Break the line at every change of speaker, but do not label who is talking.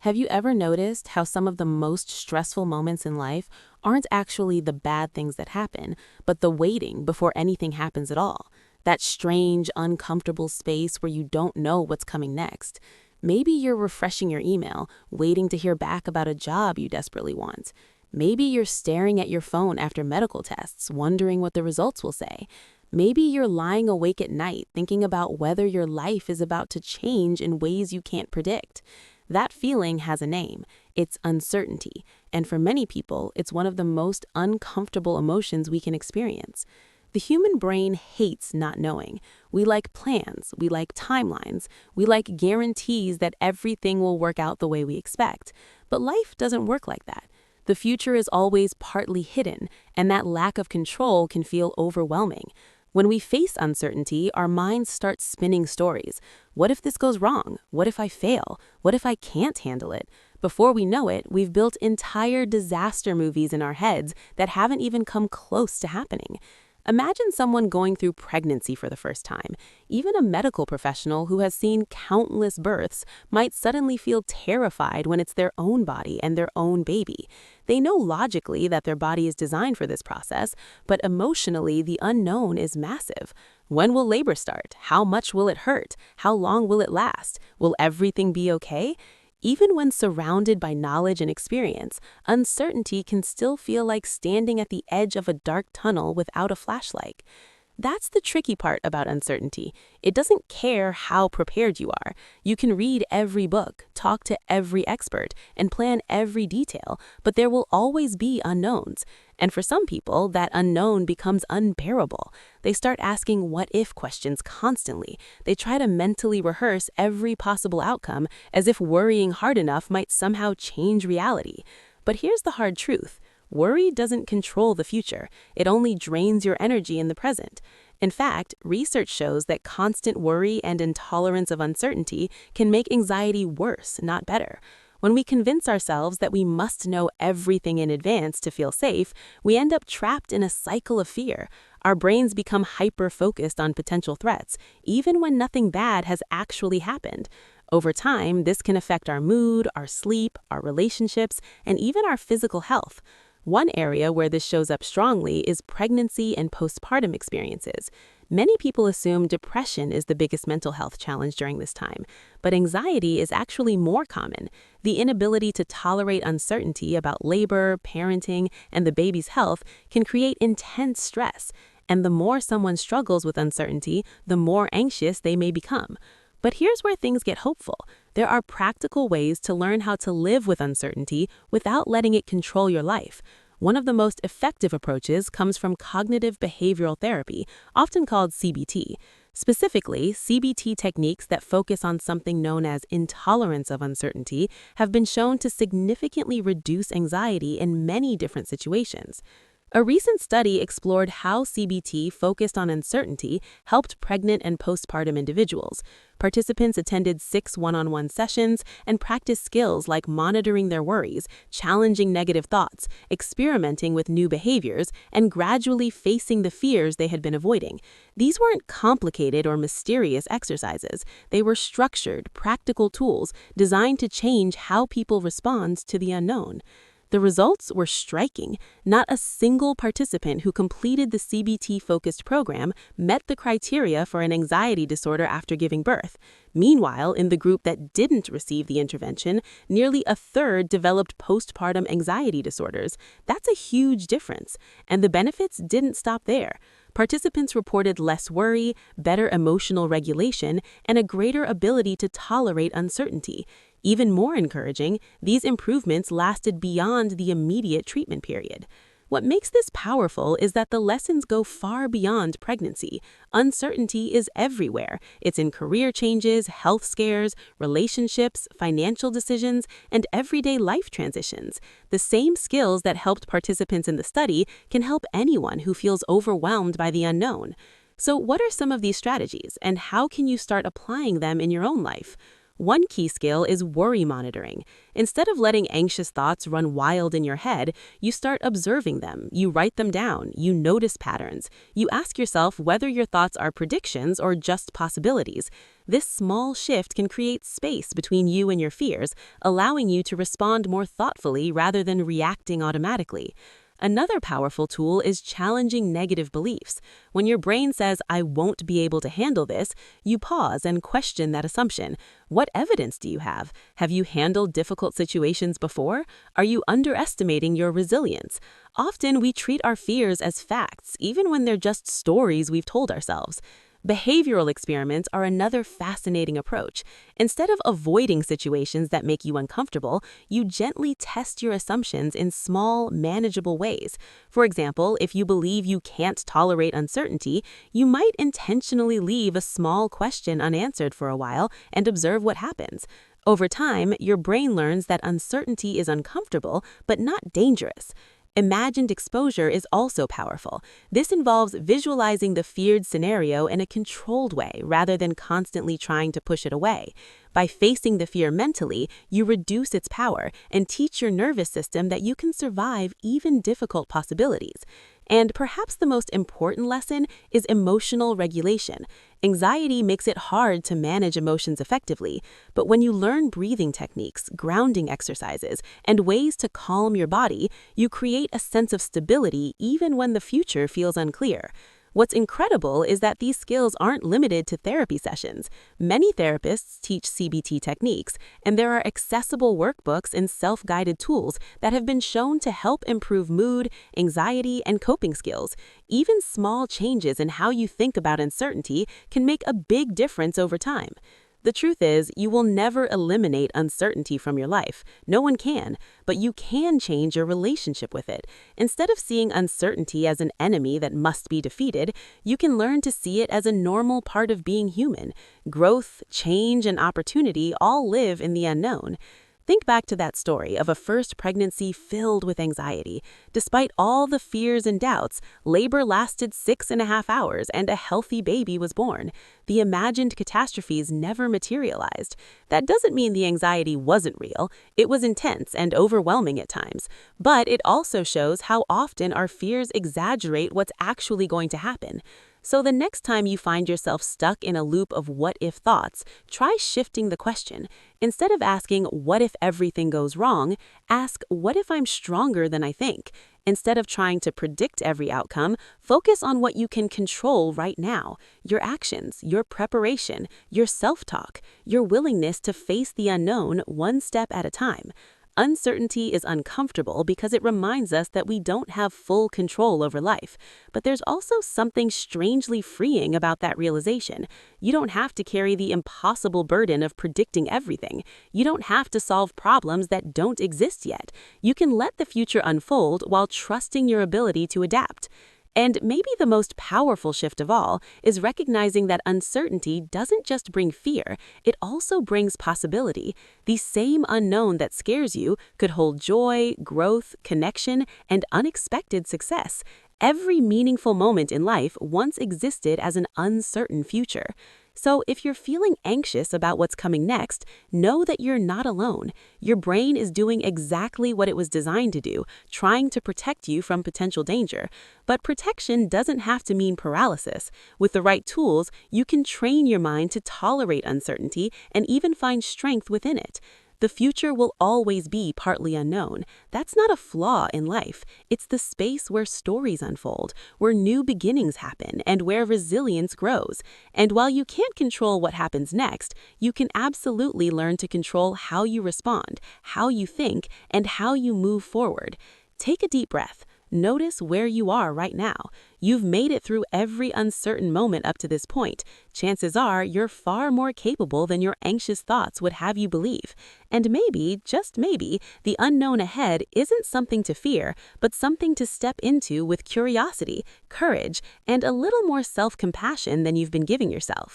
Have you ever noticed how some of the most stressful moments in life aren't actually the bad things that happen, but the waiting before anything happens at all? That strange, uncomfortable space where you don't know what's coming next. Maybe you're refreshing your email, waiting to hear back about a job you desperately want. Maybe you're staring at your phone after medical tests, wondering what the results will say. Maybe you're lying awake at night thinking about whether your life is about to change in ways you can't predict. That feeling has a name. It's uncertainty. And for many people, it's one of the most uncomfortable emotions we can experience. The human brain hates not knowing. We like plans, we like timelines, we like guarantees that everything will work out the way we expect. But life doesn't work like that. The future is always partly hidden, and that lack of control can feel overwhelming. When we face uncertainty, our minds start spinning stories. What if this goes wrong? What if I fail? What if I can't handle it? Before we know it, we've built entire disaster movies in our heads that haven't even come close to happening. Imagine someone going through pregnancy for the first time. Even a medical professional who has seen countless births might suddenly feel terrified when it's their own body and their own baby. They know logically that their body is designed for this process, but emotionally the unknown is massive. When will labor start? How much will it hurt? How long will it last? Will everything be okay? Even when surrounded by knowledge and experience, uncertainty can still feel like standing at the edge of a dark tunnel without a flashlight. That's the tricky part about uncertainty. It doesn't care how prepared you are. You can read every book, talk to every expert, and plan every detail, but there will always be unknowns. And for some people, that unknown becomes unbearable. They start asking what-if questions constantly. They try to mentally rehearse every possible outcome as if worrying hard enough might somehow change reality. But here's the hard truth. Worry doesn't control the future. It only drains your energy in the present. In fact, research shows that constant worry and intolerance of uncertainty can make anxiety worse, not better. When we convince ourselves that we must know everything in advance to feel safe, we end up trapped in a cycle of fear. Our brains become hyper-focused on potential threats, even when nothing bad has actually happened. Over time, this can affect our mood, our sleep, our relationships, and even our physical health. One area where this shows up strongly is pregnancy and postpartum experiences. Many people assume depression is the biggest mental health challenge during this time, but anxiety is actually more common. The inability to tolerate uncertainty about labor, parenting, and the baby's health can create intense stress. And the more someone struggles with uncertainty, the more anxious they may become. But here's where things get hopeful. There are practical ways to learn how to live with uncertainty without letting it control your life. One of the most effective approaches comes from cognitive behavioral therapy, often called CBT. Specifically, CBT techniques that focus on something known as intolerance of uncertainty have been shown to significantly reduce anxiety in many different situations. A recent study explored how CBT focused on uncertainty helped pregnant and postpartum individuals. Participants attended 6 one-on-one sessions and practiced skills like monitoring their worries, challenging negative thoughts, experimenting with new behaviors, and gradually facing the fears they had been avoiding. These weren't complicated or mysterious exercises. They were structured, practical tools designed to change how people respond to the unknown. The results were striking. Not a single participant who completed the CBT-focused program met the criteria for an anxiety disorder after giving birth. Meanwhile, in the group that didn't receive the intervention, nearly a third developed postpartum anxiety disorders. That's a huge difference. And the benefits didn't stop there. Participants reported less worry, better emotional regulation, and a greater ability to tolerate uncertainty. Even more encouraging, these improvements lasted beyond the immediate treatment period. What makes this powerful is that the lessons go far beyond pregnancy. Uncertainty is everywhere. It's in career changes, health scares, relationships, financial decisions, and everyday life transitions. The same skills that helped participants in the study can help anyone who feels overwhelmed by the unknown. So what are some of these strategies, and how can you start applying them in your own life? One key skill is worry monitoring. Instead of letting anxious thoughts run wild in your head, you start observing them, you write them down, you notice patterns. You ask yourself whether your thoughts are predictions or just possibilities. This small shift can create space between you and your fears, allowing you to respond more thoughtfully rather than reacting automatically. Another powerful tool is challenging negative beliefs. When your brain says, "I won't be able to handle this," you pause and question that assumption. What evidence do you have? Have you handled difficult situations before? Are you underestimating your resilience? Often we treat our fears as facts, even when they're just stories we've told ourselves. Behavioral experiments are another fascinating approach. Instead of avoiding situations that make you uncomfortable, you gently test your assumptions in small, manageable ways. For example, if you believe you can't tolerate uncertainty, you might intentionally leave a small question unanswered for a while and observe what happens. Over time, your brain learns that uncertainty is uncomfortable, but not dangerous. Imagined exposure is also powerful. This involves visualizing the feared scenario in a controlled way rather than constantly trying to push it away. By facing the fear mentally, you reduce its power and teach your nervous system that you can survive even difficult possibilities. And perhaps the most important lesson is emotional regulation. Anxiety makes it hard to manage emotions effectively, but when you learn breathing techniques, grounding exercises, and ways to calm your body, you create a sense of stability even when the future feels unclear. What's incredible is that these skills aren't limited to therapy sessions. Many therapists teach CBT techniques, and there are accessible workbooks and self-guided tools that have been shown to help improve mood, anxiety, and coping skills. Even small changes in how you think about uncertainty can make a big difference over time. The truth is, you will never eliminate uncertainty from your life. No one can, but you can change your relationship with it. Instead of seeing uncertainty as an enemy that must be defeated, you can learn to see it as a normal part of being human. Growth, change, and opportunity all live in the unknown. Think back to that story of a first pregnancy filled with anxiety. Despite all the fears and doubts, labor lasted 6.5 hours and a healthy baby was born. The imagined catastrophes never materialized. That doesn't mean the anxiety wasn't real. It was intense and overwhelming at times. But it also shows how often our fears exaggerate what's actually going to happen. So the next time you find yourself stuck in a loop of what-if thoughts, try shifting the question. Instead of asking, "What if everything goes wrong?" ask, "What if I'm stronger than I think?" Instead of trying to predict every outcome, focus on what you can control right now: your actions, your preparation, your self-talk, your willingness to face the unknown one step at a time. Uncertainty is uncomfortable because it reminds us that we don't have full control over life. But there's also something strangely freeing about that realization. You don't have to carry the impossible burden of predicting everything. You don't have to solve problems that don't exist yet. You can let the future unfold while trusting your ability to adapt. And maybe the most powerful shift of all is recognizing that uncertainty doesn't just bring fear, it also brings possibility. The same unknown that scares you could hold joy, growth, connection, and unexpected success. Every meaningful moment in life once existed as an uncertain future. So if you're feeling anxious about what's coming next, know that you're not alone. Your brain is doing exactly what it was designed to do, trying to protect you from potential danger. But protection doesn't have to mean paralysis. With the right tools, you can train your mind to tolerate uncertainty and even find strength within it. The future will always be partly unknown. That's not a flaw in life. It's the space where stories unfold, where new beginnings happen, and where resilience grows. And while you can't control what happens next, you can absolutely learn to control how you respond, how you think, and how you move forward. Take a deep breath. Notice where you are right now. You've made it through every uncertain moment up to this point. Chances are you're far more capable than your anxious thoughts would have you believe. And maybe, just maybe, the unknown ahead isn't something to fear, but something to step into with curiosity, courage, and a little more self-compassion than you've been giving yourself.